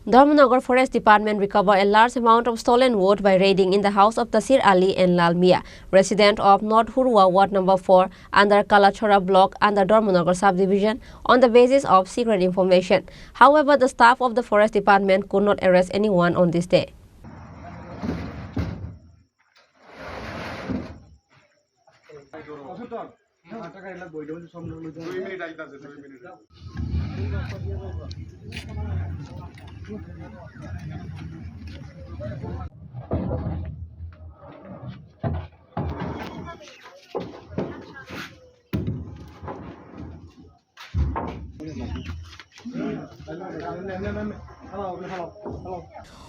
Dharmanagar Forest Department recovered a large amount of stolen wood by raiding in the house of Tasir Ali and Lal Mia, resident of North Hurwa Ward Number 4 under Kalachora block under Dharmanagar subdivision on the basis of secret information. However, the staff of the Forest Department could not arrest anyone on this day.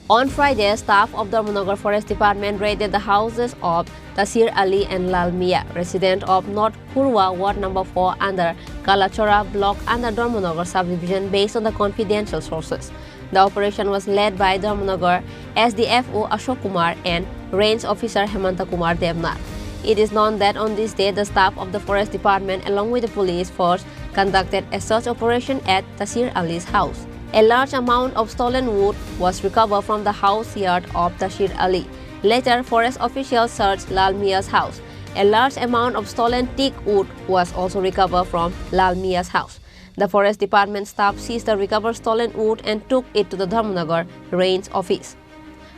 On Friday, staff of the Dharmanagar Forest Department raided the houses of Tasir Ali and Lal Mia, resident of North Hurwa Ward Number 4 under Kalachora block under Dharmanagar subdivision based on the confidential sources. The operation was led by Dharmanagar SDFO Ashok Kumar and Range Officer Hemanta Kumar Devnath. It is known that on this day, the staff of the Forest Department along with the police force conducted a search operation at Tasir Ali's house. A large amount of stolen wood was recovered from the house yard of Tasir Ali. Later, forest officials searched Lal Mia's house. A large amount of stolen teak wood was also recovered from Lal Mia's house. The Forest Department staff seized the recovered stolen wood and took it to the Dharmanagar Range Office.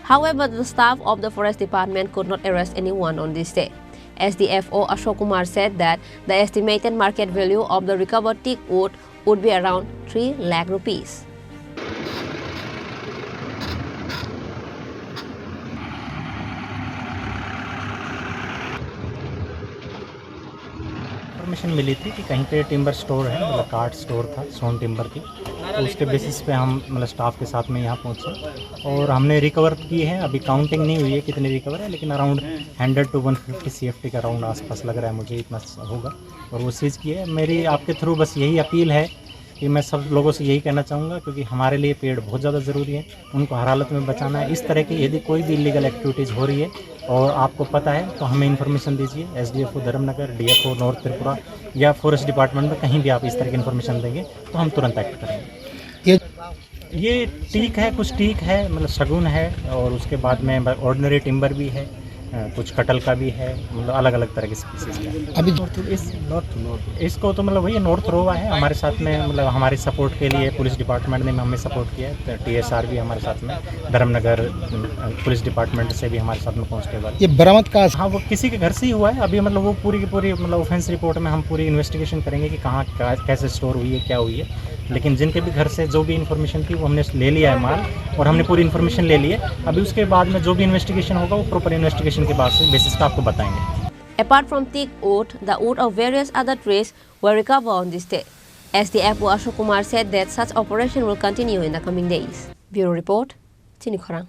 However, the staff of the Forest Department could not arrest anyone on this day. SDFO Ashok Kumar said that the estimated market value of the recovered teak wood would be around 3 lakh rupees. Information मिली थी कि कहीं पे timber store है, मतलब काट store था सोन timber की, तो उसके बेसिस पे हम मतलब स्टाफ के साथ में यहाँ पहुँचे और हमने रिकवर किए हैं। अभी काउंटिंग नहीं हुई है कितने रिकवर है, लेकिन अराउंड 100 to 150 CFT का अराउंड आसपास लग रहा है मुझे, इतना होगा। और वो चीज़ की है, मेरी आपके थ्रू बस यही अपील है कि मैं सब लोगों से यही कहना चाहूँगा, क्योंकि हमारे लिए पेड़ बहुत ज़्यादा ज़रूरी है, उनको हर हालत में बचाना है। इस तरह की यदि कोई भी इलीगल एक्टिविटीज़ हो रही है और आपको पता है तो हमें इन्फॉर्मेशन दीजिए। SDFO Dharmanagar, DFO north Tripura या फॉरेस्ट डिपार्टमेंट में कहीं भी आप इस तरह की इन्फॉर्मेशन देंगे तो हम तुरंत एक्ट करेंगे। ये टीक है, कुछ टीक है मतलब शगुन है, और उसके बाद में ऑर्डिनरी टिम्बर भी है, कुछ कटल का भी है, मतलब अलग अलग तरह की स्पीसीज है। अभी नॉर्थ इसको तो मतलब वही नॉर्थ रोवा है हमारे साथ में, मतलब हमारी सपोर्ट के लिए पुलिस डिपार्टमेंट ने हमें सपोर्ट किया है। TSR भी हमारे साथ में, धर्मनगर पुलिस डिपार्टमेंट से भी हमारे साथ में कांस्टेबल। ये बरामद का हाँ वो किसी के घर से ही हुआ है। अभी मतलब वो पूरी की पूरी मतलब ऑफेंस रिपोर्ट में हम पूरी इन्वेस्टिगेशन करेंगे कि कहाँ कैसे स्टोर हुई है, क्या हुई है, लेकिन जिनके भी घर से जो भी इन्फॉर्मेशन थी वो हमने ले लिया है माल, और हमने पूरी इन्फॉर्मेशन ले ली है। अभी उसके बाद में जो भी इन्वेस्टिगेशन होगा वो प्रॉपर इन्वेस्टिगेशन के बाद से बेसिस पे आपको बताएंगे। Apart from teak wood, the wood of various other trees were recovered on this day. SDFO Ashok Kumar said that such operation will continue in the coming days. Bureau Report, Chini Khorang.